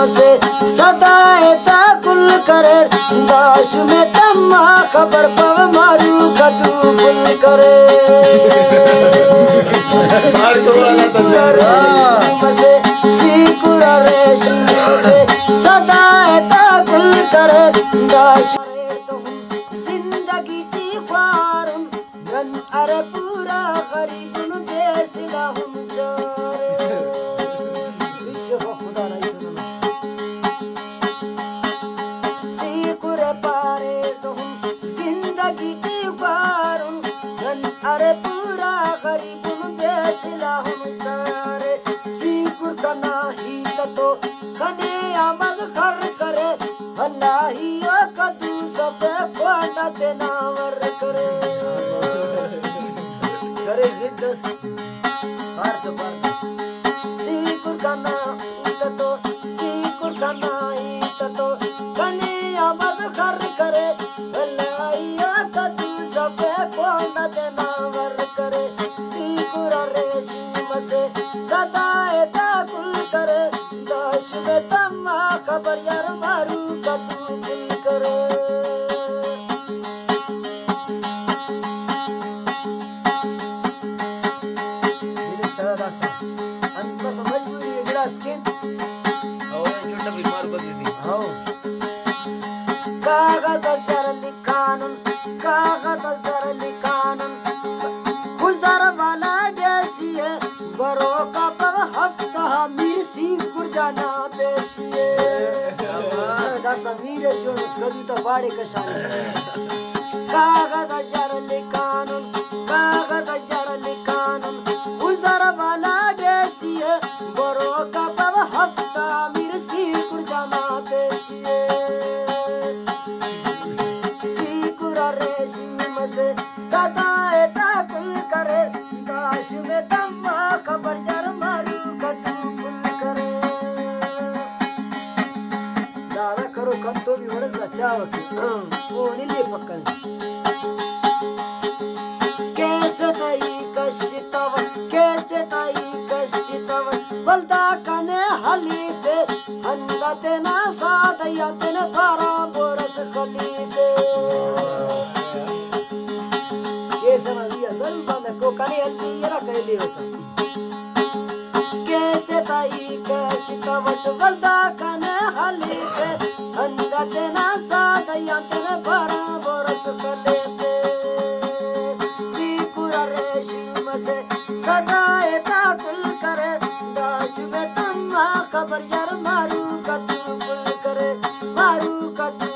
से सदाए ताकुल करे दाश में तम्मा खबर पव मारू कदू बुल करे सीकुरा रेशम से सदाए ताकुल करे दाश जिंदगी की ख्वारम गन अरे पूरा गरीबन बेसिला हम चारे खुदा नहीं पारे तुम जिंदगी की बारुन गन अरे पूरा गरीबुन बेसिला हम सारे सीकुर कना ही तो कने आमज खर करे अल्लाह ही कदू सफे कोना देना वर करे करे जिद्दस भारत सीकुर कना ही तो सीकुर कना ही तो कने आमज खर करे अल्लाह कदू सबे कोना देना वर करे सीकुरा रेशम से सदाए ताकुल करे दाश में तम्मा खबर यार मारू कदू दिल करे बस मजबूरी है गिलास के छोटा बीमार बदल दी हाँ कागज जर लिखानन खुजर वाला जैसी है बरो का पग हफ्ता मिर्सी कुरजाना बेशिए दस मीरे जो गदी तो बाड़े कशान कागज जर लिखानन खुजर वाला जैसी है बरो का पग हफ्ता मिर्सी कुरजाना बेशिए रेशम से सदाए ताकुल करे दाश में तम्मा खबर जर मारू कदू फुल करे दादा करो कब तो भी वरस बचाव वो नहीं ले पक्का कैसे ताई कशितव बलदा कने हलीफे हंदा तेना सादया तेने पारा बोरस खलीफे को कने हल्दी यरा कहले होता कैसे ताई कशितवट बलदा कने हलीफे हंदा तेना सादया तेने पारा बोरस खलीफे सीकुरा रेशम से सदाए ताकुल करे दाश में तम्मा खबर यार मारू कदू बुल करे मारू कदू